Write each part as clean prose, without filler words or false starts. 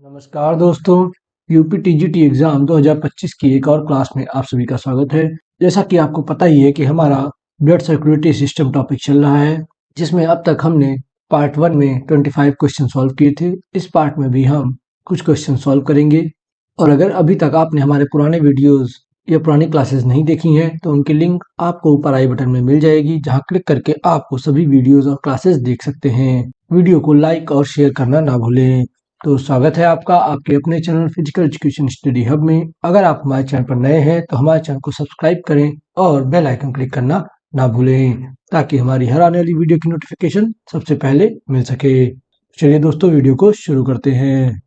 नमस्कार दोस्तों, UP TGT exam 2025 की एक और क्लास में आप सभी का स्वागत है। जैसा कि आपको पता ही है कि हमारा ब्लड सर्कुलेटरी सिस्टम टॉपिक चल रहा है, जिसमें अब तक हमने पार्ट 1 में 25 क्वेश्चन सॉल्व किए थे। इस पार्ट में भी हम कुछ क्वेश्चन सॉल्व करेंगे। और अगर अभी तक आपने हमारे पुराने वीडियोस या पुरानी क्लासेस नहीं देखी हैं तो उनकी लिंक आपको ऊपर आई बटन में मिल जाएगी, जहां क्लिक करके आपको सभी वीडियोस और क्लासेस देख सकते हैं। वीडियो को लाइक और शेयर करना ना भूलें। तो स्वागत है आपका आपके अपने channel physical education study hub में। अगर आप हमारे चैनल पर नए हैं तो हमारे चैनल को सब्सक्राइब करें और बेल आइकन क्लिक करना ना भूलें, ताकि हमारी हर आने वाली वीडियो की नोटिफिकेशन सबसे पहले मिल सके। चलिए दोस्तों, वीडियो को शुरू करते हैं।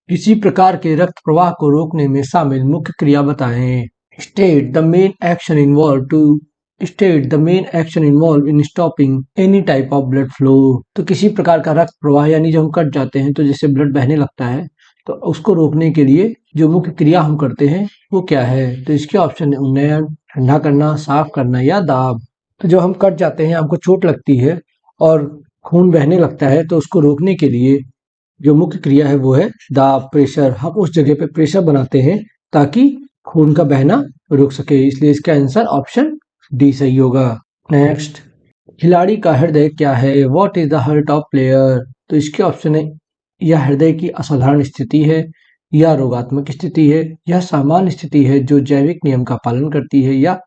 किसी प्रकार के रक्त प्रवाह को रोकने में शामिल मुख्य क्रिया बताएं। State the main action involve in stopping any type of blood flow. तो किसी प्रकार का रक्त प्रवाह यानी जब हम कट जाते हैं तो जिससे ब्लड बहने लगता है, तो उसको रोकने के लिए जो मुख्य क्रिया हम करते हैं वो क्या है। तो इसके ऑप्शन है उन्नयन, ठंडा करना, साफ करना या दाब। तो जब हम कट जाते हैं, हमको चोट लगती है और खून बहने लगता है, तो उसको रोकने के लिए जो मुख्य क्रिया है वो है दाब, प्रेशर। हम उस जगह पे प्रेशर बनाते हैं ताकि खून का बहना रुक सके, इसलिए इसका आंसर ऑप्शन डी सही होगा। नेक्स्ट, खिलाड़ी का हृदय क्या है? What is the heart of player? तो इसके ऑप्शन है यह हृदय की असाधारण स्थिति है, या रोगात्मक स्थिति है, या सामान्य स्थिति है जो जैविक नियम का पालन करती है, या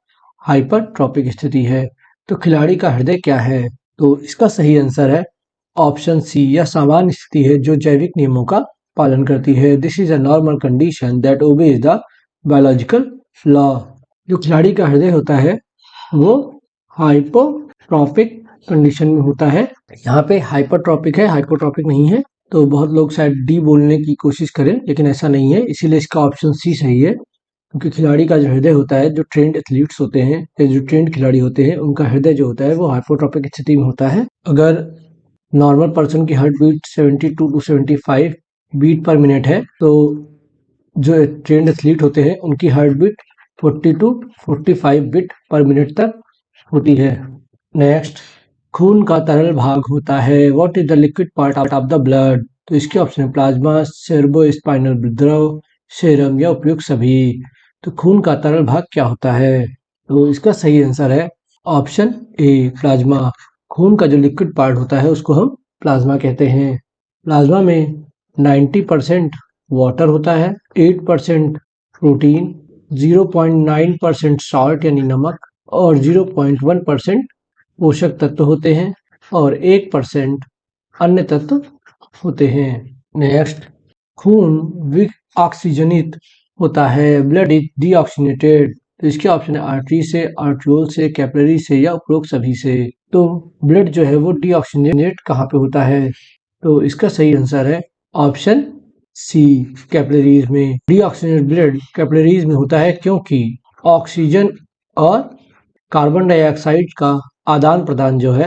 हाइपरट्रॉपिक स्थिति है। तो खिलाड़ी का हृदय क्या है? तो इसका सही आंसर है ऑप्शन सी, यह सामान्य स्थिति है जो जैविक नियमों का पालन करती है। This is a normal condition that obeys the biological law. जो खिलाड़ी का हृदय होता है वो हाइपोट्रॉपिक कंडीशन में होता है। यहाँ पे हाइपरट्रॉपिक है, हाइपोट्रॉपिक नहीं है। तो बहुत लोग शायद डी बोलने की कोशिश करें, लेकिन ऐसा नहीं है, इसीलिए इसका ऑप्शन सी सही है। क्योंकि खिलाड़ी का जो हृदय होता है, जो ट्रेंड एथलीट्स होते हैं या जो ट्रेंड खिलाड़ी होते हैं, उनका हृदय जो होता है वो हाइपोट्रॉपिक स्थिति में होता है। अगर नॉर्मल पर्सन की heart beat 72 to 75 beat per minute है, तो जो ट्रेंड एथलीट होते हैं उनकी heart beat 40 to 45 beat per minute तक होती है। नेक्स्ट, खून का तरल भाग होता है। What is the liquid part of the blood? तो इसके ऑप्शन है प्लाज्मा, सेरेब्रोस्पाइनल द्रव, सेरम या उपयुक्त सभी। तो खून का तरल भाग क्या होता है? तो इसका सही आंसर है ऑप्शन ए, प्लाज्मा। खून का जो लिक्विड पार्ट होता है उसको हम प्लाज्मा कहते हैं। प्लाज्मा में 90% वाटर होता है, 8% प्रोटीन, 0.9% सॉल्ट यानी नमक और 0.1% पोषक तत्व होते हैं और 1% अन्य तत्व होते हैं। नेक्स्ट, खून विऑक्सीजनित होता है। Blood is deoxygenated. तो इसके ऑप्शन है आर्टरी से, आर्ट्रियोल से, कैपिलरी से या उपरोक्त सभी से। तो ब्लड जो है वो डीऑक्सीजनेट कहाँ पे होता है? तो इसका सही आंसर है ऑप्शन सी, कैपिलरीज में। डीऑक्सीजनेट ब्लड कैपिलरीज में होता है क्योंकि ऑक्सीजन और कार्बन डाइऑक्साइड का आदान प्रदान जो है,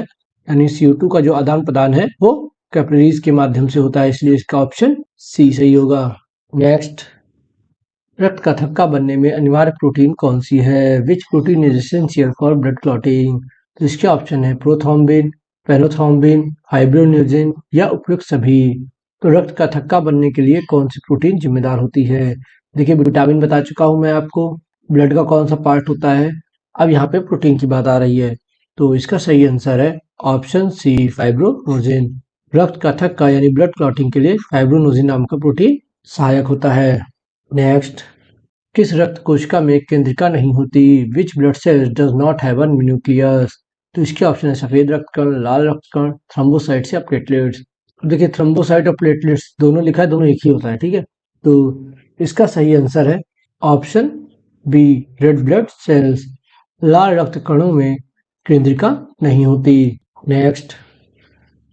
यानी CO2 का जो आदान प्रदान है वो कैपिलरीज के माध्यम से होता है, इसलिए इसका ऑप्शन सी सही होगा। नेक्स्ट, रक्त का थक्का बनने में अनिवार्य प्रोटीन कौन सी है? विच protein is essential for blood clotting? तो इसके ऑप्शन है प्रोथ्रोम्बिन, पैराथ्रोम्बिन, फाइब्रोनेजिन या उपयुक्त सभी। तो रक्त का थक्का बनने के लिए कौन सी प्रोटीन जिम्मेदार होती है? देखिए, विटामिन बता चुका हूं मैं आपको, ब्लड का कौन सा पार्ट होता है। अब यहाँ पे प्रोटीन की बात आ रही है, तो इसका सही आंसर है ऑप्शन सी, फाइब्रोनोजिन। रक्त का थक्का यानी ब्लड क्लॉटिंग के लिए फाइब्रोनोजिन नाम का प्रोटीन सहायक होता है। नेक्स्ट, किस रक्त कोशिका में केंद्रिका नहीं होती? Which blood cells does not have a nucleus? तो इसके ऑप्शन है सफेद रक्त कण, लाल रक्त कण, थ्रोम्बोसाइट्स या प्लेटलेट्स। देखिए, थ्रोम्बोसाइट और प्लेटलेट्स दोनों लिखा है, दोनों एक ही होता है, ठीक है। तो इसका सही आंसर है option B, red blood cells. लाल रक्त कणों में केंद्रिका नहीं होती। नेक्स्ट,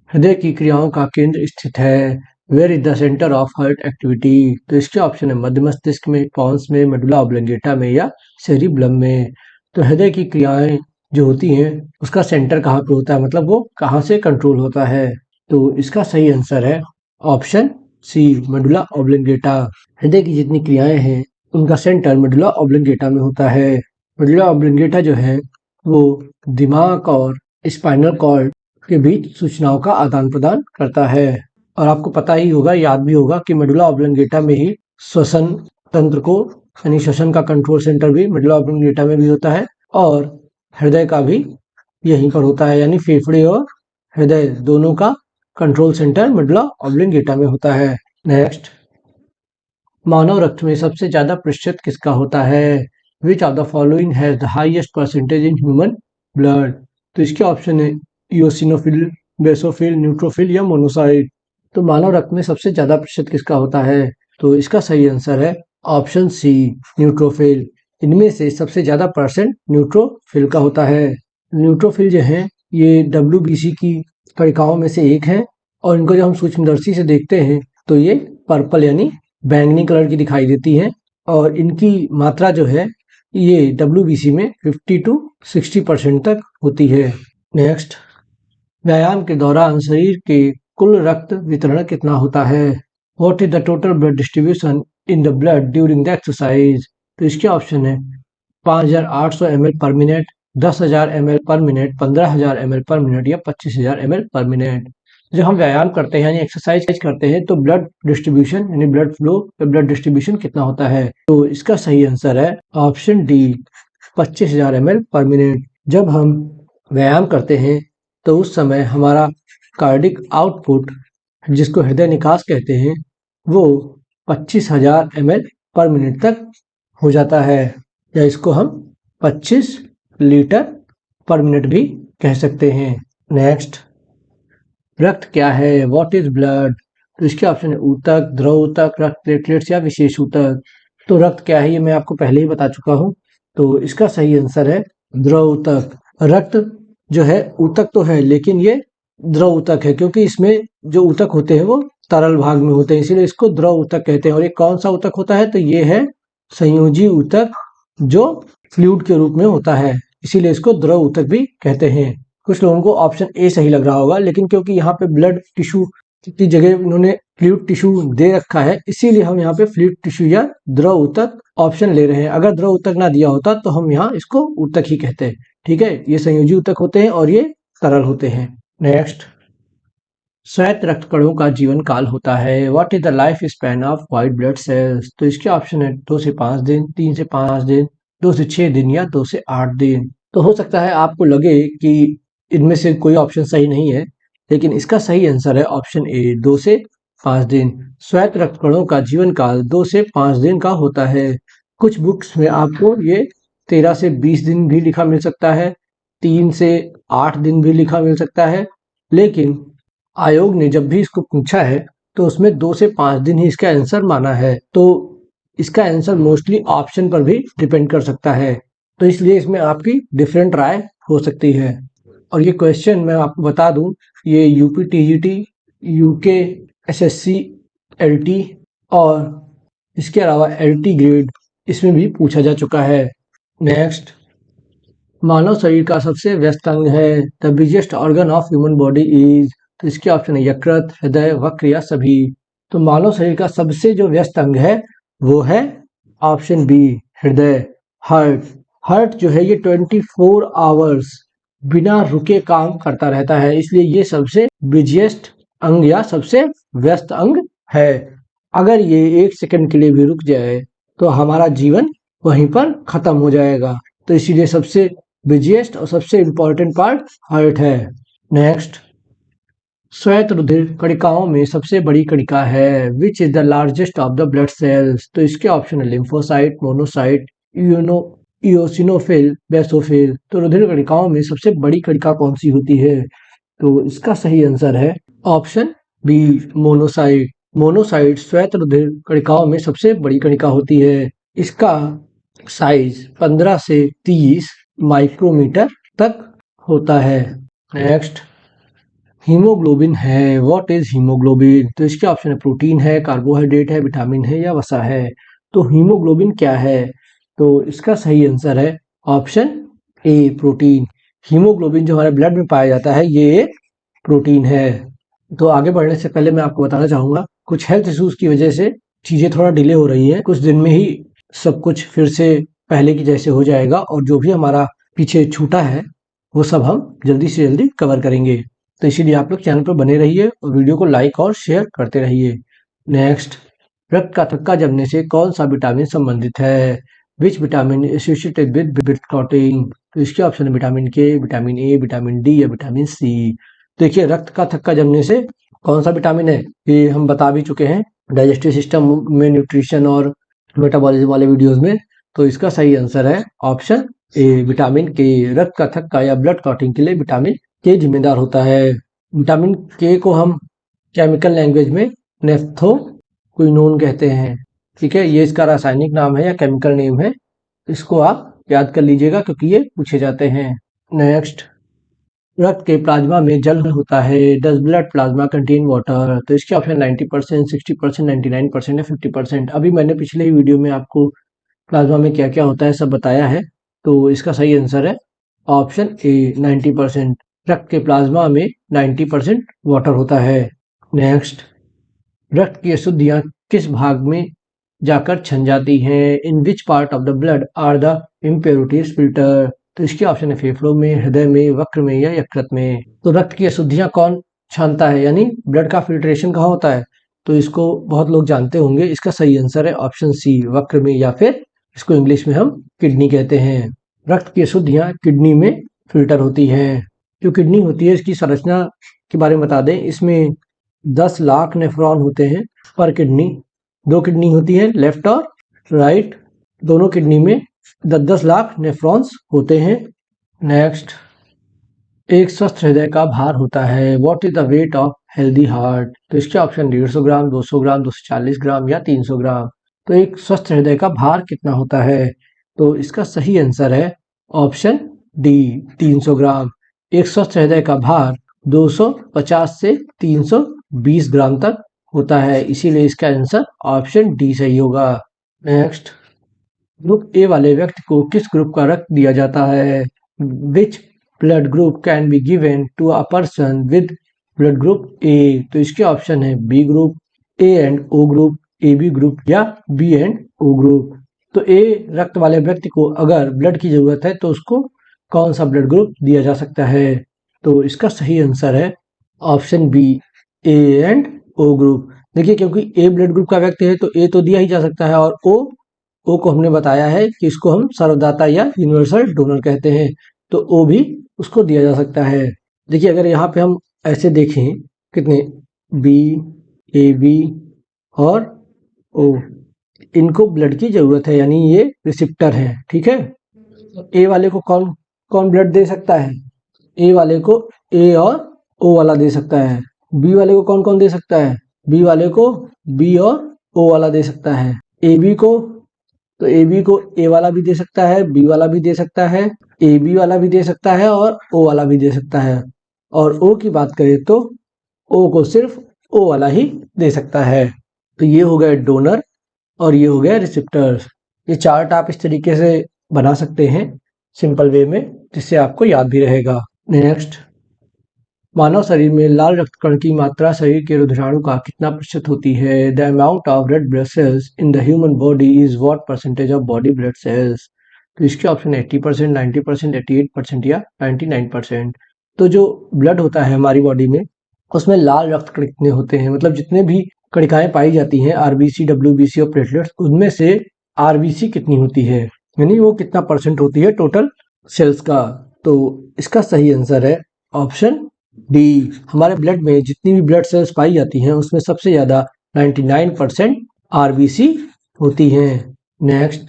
हृदय की क्रियाओं का केंद्र स्थित है। Where is the centre of heart activity? तो इसके ऑप्शन है मध्य मस्तिष्क में, पॉन्स में, मेडुला ऑब्लोंगेटा में या सेरिब्लम में। तो हृदय की क्रियाएं जो होती हैं उसका सेंटर कहाँ पे होता है, मतलब वो कहाँ से कंट्रोल होता है? तो इसका सही आंसर है ऑप्शन सी, मेडुला ऑब्लोंगेटा। हृदय की जितनी क्रियाएं हैं उनका सेंटर मेडुला ऑब्लोंगेटा में होता है। मेडुला ऑब्लोंगेटा जो है वो दिमाग और स्पाइनल कॉर्ड के बीच सूचनाओं का आदान प्रदान करता है। और आपको पता ही होगा, याद भी होगा कि मेडुला ऑब्लोंगेटा में ही श्वसन तंत्र को यानी श्वसन का कंट्रोल सेंटर भी मेडुला ऑब्लोंगेटा में भी होता है, और हृदय का भी यहीं पर होता है, यानी फेफड़े और हृदय दोनों का कंट्रोल सेंटर मेडुला ऑब्लोंगेटा में होता है। नेक्स्ट, मानव रक्त में सबसे ज्यादा प्रतिशत किसका होता है? Which of the following has the highest percentage in human blood? तो इसके ऑप्शन है इयोसिनोफिल, बेसोफिल, न्यूट्रोफिल या मोनोसाइट। तो मानव रक्त में सबसे ज्यादा प्रतिशत किसका होता है? तो इसका सही आंसर है ऑप्शन सी, न्यूट्रोफिल। इनमें से सबसे ज्यादा परसेंट न्यूट्रोफिल का होता है। न्यूट्रोफिल जो है ये डब्ल्यूबीसी की कणिकाओं में से एक है, और इनको जब हम सूक्ष्मदर्शी से देखते हैं तो ये पर्पल यानी बैंगनी कलर की दिखाई देती है, और इनकी मात्रा जो है ये डब्ल्यूबीसी में 50 to 60% तक होती है। नेक्स्ट, व्यायाम के दौरान शरीर के कुल रक्त वितरण कितना होता है? What is the total blood distribution in the blood during the exercise? तो इसके ऑप्शन है 5800 ml पर मिनट, 10,000 ml पर मिनट, 15,000 ml पर मिनट या 25,000 ml पर मिनट। जब हम व्यायाम करते हैं यानी एक्सरसाइज करते हैं तो ब्लड डिस्ट्रीब्यूशन यानी ब्लड फ्लो या ब्लड डिस्ट्रीब्यूशन कितना होता है? तो इसका सही आंसर है ऑप्शन डी, 25,000 ml पर मिनट। जब हम व्यायाम करते हैं तो उस समय हमारा कार्डिक आउटपुट, जिसको हृदय निकास कहते हैं, वो 25,000 ml पर मिनट तक हो जाता है, या इसको हम 25 लीटर पर मिनट भी कह सकते हैं। नेक्स्ट, रक्त क्या है? What is blood? तो इसके ऑप्शन है ऊतक, द्रव ऊतक, रक्त प्लेटलेट्स या विशेष ऊतक। तो रक्त क्या है ये मैं आपको पहले ही बता चुका हूँ, तो इसका सही आंसर है द्रव ऊतक। रक्त जो है ऊतक तो है, लेकिन ये द्रव ऊतक है, क्योंकि इसमें जो ऊतक होते हैं वो तरल भाग में होते हैं, इसीलिए इसको द्रव ऊतक कहते हैं। और ये कौन सा ऊतक होता है? तो ये है संयोजी ऊतक, जो फ्लूइड के रूप में होता है, इसीलिए इसको द्रव ऊतक भी कहते हैं। कुछ लोगों को ऑप्शन ए सही लग रहा होगा, लेकिन क्योंकि यहाँ पे ब्लड टिश्यू की जगह इन्होंने फ्लूइड टिश्यू दे रखा है, इसीलिए हम यहाँ पे फ्लूइड टिश्यू या द्रव ऊतक ऑप्शन ले रहे हैं। अगर द्रव ऊतक ना दिया होता तो हम यहाँ इसको ऊतक ही कहते हैं। ठीक है, ये संयोजी ऊतक होते हैं और ये तरल होते हैं। नेक्स्ट, श्वेत रक्त कणों का जीवन काल होता है। What is the life span of white blood cells? तो इसके ऑप्शन है 2 से 5 दिन, 3 से 5 दिन, 2 से 6 दिन या 2 से 8 दिन। तो हो सकता है आपको लगे कि इनमें से कोई ऑप्शन सही नहीं है, लेकिन इसका सही आंसर है ऑप्शन ए, 2 से 5 दिन। श्वेत रक्त कणों का जीवन काल 2 से 5 दिन का होता है। कुछ बुक्स में आपको ये 13 से 20 दिन भी लिखा मिल सकता है, 3 से 8 दिन भी लिखा मिल सकता है, लेकिन आयोग ने जब भी इसको पूछा है तो उसमें 2 से 5 दिन ही इसका आंसर माना है। तो इसका आंसर मोस्टली ऑप्शन पर भी डिपेंड कर सकता है, तो इसलिए इसमें आपकी डिफरेंट राय हो सकती है। और ये क्वेश्चन मैं आपको बता दूं, ये UP TGT, UK SSC, LT और इसके अलावा एलटी ग्रेड, इसमें भी पूछा जा चुका है। नेक्स्ट, मानव शरीर का सबसे व्यस्त अंग है। The biggest organ of human body is? तो इसके ऑप्शन है यकृत, हृदय, वक्र या सभी। तो मानव शरीर का सबसे जो व्यस्त अंग है वो है ऑप्शन बी, हृदय, हार्ट। हार्ट जो है ये 24 आवर्स बिना रुके काम करता रहता है, इसलिए ये सबसे बिजिएस्ट अंग या सबसे व्यस्त अंग है। अगर ये 1 सेकंड के लिए भी रुक जाए तो हमारा जीवन वहीं पर खत्म हो जाएगा, तो इसीलिए सबसे बिजिएस्ट और सबसे इंपॉर्टेंट पार्ट हार्ट है। नेक्स्ट, श्वेत रुधिर कणिकाओं में सबसे बड़ी कणिका है। Which is the largest of the blood cells? तो इसके ऑप्शन है लिम्फोसाइट, मोनोसाइट, इयोसिनोफिल, बेसोफिल। तो रुधिर कणिकाओं में सबसे बड़ी कणिका कौन सी होती है? तो इसका सही आंसर है ऑप्शन बी, मोनोसाइट। मोनोसाइट श्वेत रुधिर कणिकाओं में सबसे बड़ी कणिका होती है। इसका साइज 15 से 30 माइक्रोमीटर तक होता है। नेक्स्ट, हीमोग्लोबिन है। What is haemoglobin? तो इसके ऑप्शन है प्रोटीन है, कार्बोहाइड्रेट है, विटामिन है या वसा है। तो हीमोग्लोबिन क्या है? तो इसका सही आंसर है ऑप्शन ए, प्रोटीन। हीमोग्लोबिन जो हमारे ब्लड में पाया जाता है ये एक प्रोटीन है। तो आगे बढ़ने से पहले मैं आपको बताना चाहूंगा, कुछ हेल्थ इश्यूज की वजह से चीजें थोड़ा डिले हो रही हैं। कुछ दिन में ही सब कुछ फिर से पहले की जैसे हो जाएगा, और जो भी हमारा पीछे छूटा है वो सब हम जल्दी से जल्दी कवर करेंगे। तो इसीलिए आप लोग चैनल पर बने रहिए और वीडियो को लाइक और शेयर करते रहिए। नेक्स्ट, रक्त का थक्का जमने से कौन सा विटामिन संबंधित है? Which vitamin associated with blood clotting? तो इसके ऑप्शन है विटामिन के, विटामिन ए, विटामिन डी या विटामिन सी। देखिए, रक्त का थक्का जमने से कौन सा विटामिन है ये हम बता भी चुके हैं डाइजेस्टिव सिस्टम में, न्यूट्रिशन और मेटाबॉलिज्म वाले वीडियोस में। तो इसका सही आंसर है ऑप्शन ए, विटामिन के। रक्त का थक्का या ब्लड क्लॉटिंग के लिए विटामिन के जिम्मेदार होता है। विटामिन के को हम केमिकल लैंग्वेज में नेफ्थोक्विनोन कहते हैं। ठीक है, ये इसका रासायनिक नाम है या केमिकल नेम है। इसको आप याद कर लीजिएगा क्योंकि ये पूछे जाते हैं। नेक्स्ट, रक्त के प्लाज्मा में जल होता है। Does blood plasma contain water? तो इसके ऑप्शन 90%, 60%, 99% या 50%। अभी मैंने पिछले ही वीडियो में आपको प्लाज्मा में क्या क्या होता है सब बताया है। तो इसका सही आंसर है ऑप्शन ए, 90%। रक्त के प्लाज्मा में 90% वाटर होता है। नेक्स्ट, रक्त की अशुद्धियां किस भाग में जाकर छन जाती हैं? In which part of the blood are the impurities filter? तो इसके ऑप्शन है फेफड़ों में, हृदय में, वक्र में या यकृत में। तो रक्त की अशुद्धियां कौन छानता है, यानी ब्लड का फिल्ट्रेशन कहाँ होता है? तो इसको बहुत लोग जानते होंगे। इसका सही आंसर है ऑप्शन सी, वक्र में, या फिर इसको इंग्लिश में हम किडनी कहते हैं। रक्त की अशुद्धियां किडनी में फिल्टर होती हैं। जो किडनी होती है इसकी संरचना के बारे में बता दें। इसमें 10 लाख नेफ्रॉन होते हैं पर किडनी। 2 किडनी होती है, लेफ्ट और राइट। दोनों किडनी में 10-10 लाख नेफ्रॉन्स होते हैं। नेक्स्ट, एक स्वस्थ हृदय का भार होता है। What is the weight of healthy heart? तो इसके ऑप्शन 150 ग्राम, 200 ग्राम, 240 ग्राम या 300 ग्राम। तो एक स्वस्थ हृदय का भार कितना होता है? तो इसका सही आंसर है ऑप्शन डी, 300 ग्राम। एक स्वस्थ हृदय का भार 250 से 320 ग्राम तक होता है, इसीलिए इसका आंसर ऑप्शन डी सही होगा। नेक्स्ट, ग्रुप ए वाले व्यक्ति को किस ग्रुप का रक्त दिया जाता है? Which blood group can be given to a person with blood group A? तो इसके ऑप्शन है B group, A and O group, A B group या बी एंड ओ ग्रुप। तो ए रक्त वाले व्यक्ति को अगर ब्लड की जरूरत है तो उसको कौन सा ब्लड ग्रुप दिया जा सकता है? तो इसका सही आंसर है option B, A and O group. देखिए, क्योंकि ए ब्लड ग्रुप का व्यक्ति है तो ए तो दिया ही जा सकता है, और ओ को हमने बताया है कि इसको हम सर्वदाता या यूनिवर्सल डोनर कहते हैं, तो ओ भी उसको दिया जा सकता है। देखिए, अगर यहाँ पे हम ऐसे देखें, कितने बी, ए बी और ओ, इनको ब्लड की जरूरत है, यानी ये रिसिप्टर है। ठीक है, ए वाले को कौन कौन ब्लड दे सकता है? ए वाले को ए और ओ वाला दे सकता है। बी वाले को कौन कौन दे सकता है? बी वाले को बी और ओ वाला दे सकता है। ए बी को, तो ए बी को ए वाला भी दे सकता है, बी वाला भी दे सकता है, ए बी वाला भी दे सकता है और ओ वाला भी दे सकता है। और ओ की बात करें तो ओ को सिर्फ ओ वाला ही दे सकता है। तो ये हो गया डोनर और ये हो गया रिसिप्टर्स। ये चार्ट आप इस तरीके से बना सकते हैं सिंपल वे में, जिससे आपको याद भी रहेगा। नेक्स्ट, मानव शरीर में लाल रक्त कण की मात्रा शरीर के रुधिराणु का कितना प्रतिशत होती है? The amount of red blood sales in the human body is what percentage of body blood cells? तो इसके ऑप्शन 80%, 90%, 88% या 99%। तो जो ब्लड होता है हमारी बॉडी में, उसमें लाल रक्त कण कितने होते हैं, मतलब जितने भी कणिकाएं पाई जाती हैं, आरबीसी, डब्ल्यूबीसी और प्लेटलेट्स, उनमें से आरबीसी कितनी होती है, यानी वो कितना परसेंट होती है टोटल सेल्स का? तो इसका सही आंसर है ऑप्शन डी। हमारे ब्लड में जितनी भी ब्लड सेल्स पाई जाती हैं उसमें सबसे ज्यादा 99% आरबीसी होती हैं। नेक्स्ट,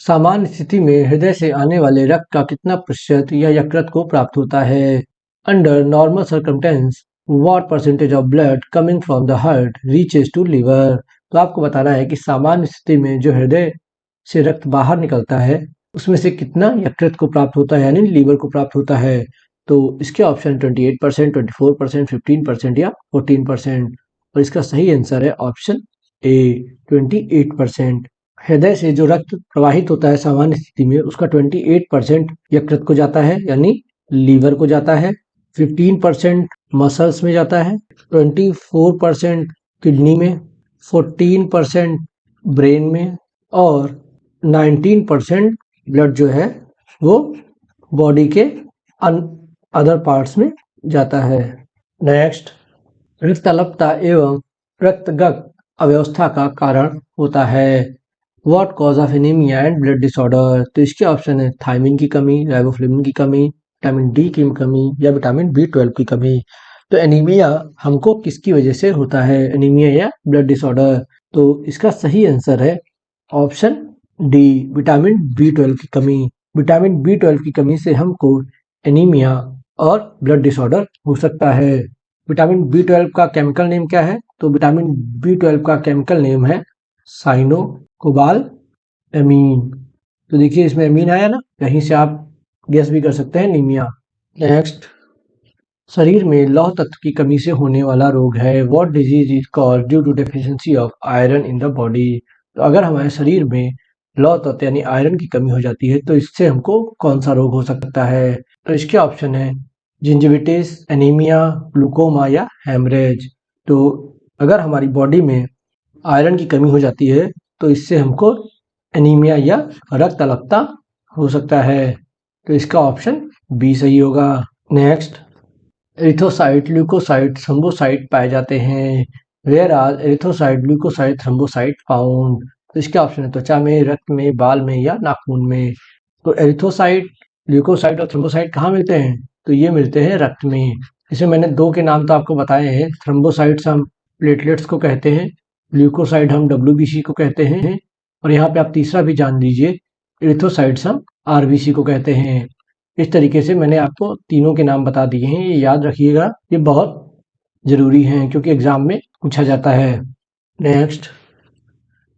सामान्य स्थिति में हृदय से आने वाले रक्त का कितना प्रतिशत या यकृत को प्राप्त होता है? Under normal circumstance what percentage of blood coming from the heart reaches to liver? तो आपको बताना है कि सामान्य स्थिति में जो हृदय से रक्त बाहर निकलता है उसमें से कितना यकृत को प्राप्त होता है, यानी लीवर को प्राप्त होता है। तो इसके ऑप्शन 28%, 24%, 15% या 14%। और इसका सही आंसर है ऑप्शन ए, 28%। हृदय से जो रक्त प्रवाहित होता है सामान्य स्थिति में उसका 28% यकृत को जाता है, यानी लीवर को जाता है। 15% मसल्स में जाता है, 24% किडनी में, 14% ब्रेन में और 19% ब्लड जो है वो बॉडी के अदर पार्ट्स में जाता है। नेक्स्ट, रक्त अल्पता एवं रक्तगत अव्यवस्था का कारण होता है। What cause of anaemia and blood disorder? तो इसके ऑप्शन है थायमिन की कमी, राइबोफ्लेविन की कमी, विटामिन डी की कमी या विटामिन B12 की कमी। तो एनीमिया हमको किसकी वजह से होता है, एनीमिया या ब्लड डिसऑर्डर? तो इसका सही आंसर है ऑप्शन डी, विटामिन B12 की कमी। विटामिन B12 की कमी से हमको एनीमिया और ब्लड डिसऑर्डर हो सकता है। विटामिन B12 का केमिकल नेम क्या है? तो विटामिन B12 का केमिकल नेम है साइनोकोबालामीन। तो देखिए इसमें अमीन आया ना, यहीं से आप गेस भी कर सकते हैं एनीमिया। नेक्स्ट, शरीर में लौह तत्व की कमी से होने वाला रोग है। What disease is called due to deficiency of iron in the body? तो अगर हमारे शरीर में लौह तत्व यानी आयरन की कमी हो जाती है तो इससे हमको कौन सा रोग हो सकता है? तो इसके ऑप्शन है जिंजिविटिस, एनीमिया, ग्लूकोमा या हेमरेज। तो अगर हमारी बॉडी में आयरन की कमी हो जाती है तो इससे हमको एनीमिया या रक्त अल्पता हो सकता है। तो इसका ऑप्शन बी सही होगा। नेक्स्ट, एरिथ्रोसाइट, ल्यूकोसाइट, थ्रोम्बोसाइट पाए जाते हैं। Where are erythrocyte, leucocyte, thrombocyte found? तो इसके ऑप्शन है त्वचा में, रक्त में, बाल में या नाखून में। तो एरिथ्रोसाइट, ल्यूकोसाइट और थ्रोम्बोसाइट कहाँ मिलते हैं? तो ये मिलते हैं रक्त में। इसमें मैंने दो के नाम तो आपको बताए हैं। थ्रोम्बोसाइट्स हम प्लेटलेट्स को कहते हैं, ल्यूकोसाइट हम WBC को कहते हैं, और यहाँ पे आप तीसरा भी जान लीजिए, एरिथ्रोसाइट्स हम RBC को कहते हैं। इस तरीके से मैंने आपको तीनों के नाम बता दिए हैं, ये याद रखिएगा, ये बहुत जरूरी हैं क्योंकि एग्जाम में पूछा जाता है। नेक्स्ट,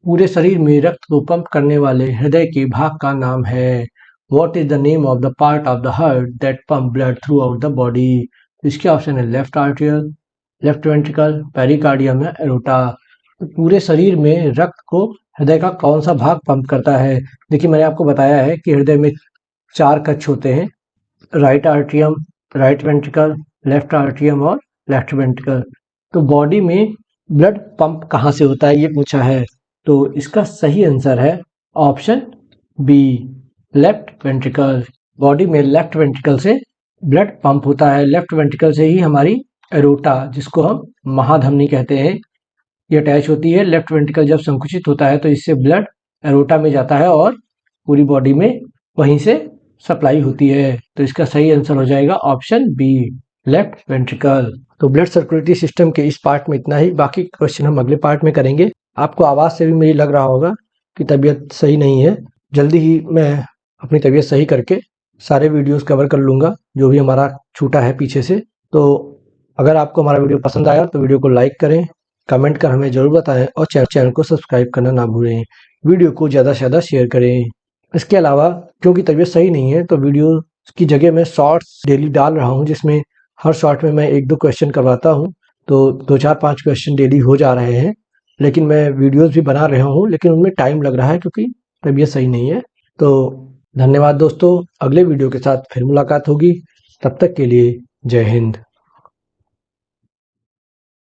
पूरे शरीर में रक्त को पंप करने वाले हृदय के भाग का नाम है। What is the name of the part of the heart that pump blood through out the body? इसके ऑप्शन है लेफ्ट आर्टियल, लेफ्ट वेंट्रिकल, पेरिकार्डियम या एरोटा। तो पूरे शरीर में रक्त को हृदय का कौन सा भाग पंप करता है? देखिए मैंने आपको बताया है कि हृदय में 4 कक्ष होते हैं, राइट आर्टियम, राइट वेंट्रिकल, लेफ्ट आर्टियम और लेफ्ट वेंट्रिकल। तो बॉडी में ब्लड पंप कहाँ से होता है ये पूछा है, तो इसका सही आंसर है option B, left ventricle. Body में लेफ्ट वेंट्रिकल से ब्लड पंप होता है। लेफ्ट वेंट्रिकल से ही हमारी एरोटा, जिसको हम महाधमनी कहते हैं, ये अटैच होती है। लेफ्ट वेंट्रिकल जब संकुचित होता है तो इससे ब्लड एरोटा में जाता है और पूरी बॉडी में वहीं से सप्लाई होती है। तो इसका सही आंसर हो जाएगा ऑप्शन बी, लेफ्ट वेंट्रिकल। तो ब्लड सर्कुलेटरी सिस्टम के इस पार्ट में इतना ही, बाकी क्वेश्चन हम अगले पार्ट में करेंगे। आपको आवाज़ से भी मेरी लग रहा होगा कि तबीयत सही नहीं है। जल्दी ही मैं अपनी तबीयत सही करके सारे वीडियोस कवर कर लूँगा जो भी हमारा छूटा है पीछे से। तो अगर आपको हमारा वीडियो पसंद आया तो वीडियो को लाइक करें, कमेंट कर हमें ज़रूर बताएं और चैनल को सब्सक्राइब करना ना भूलें। वीडियो को ज़्यादा से ज़्यादा शेयर करें। इसके अलावा क्योंकि तबीयत सही नहीं है तो वीडियो की जगह मैं शॉर्ट्स डेली डाल रहा हूँ, जिसमें हर शॉर्ट में मैं 1-2 क्वेश्चन करवाता हूँ। तो 2-4-5 क्वेश्चन डेली हो जा रहे हैं, लेकिन मैं वीडियोस भी बना रहा हूँ, लेकिन उनमें टाइम लग रहा है क्योंकि तबीयत सही नहीं है। तो धन्यवाद दोस्तों, अगले वीडियो के साथ फिर मुलाकात होगी। तब तक के लिए जय हिंद।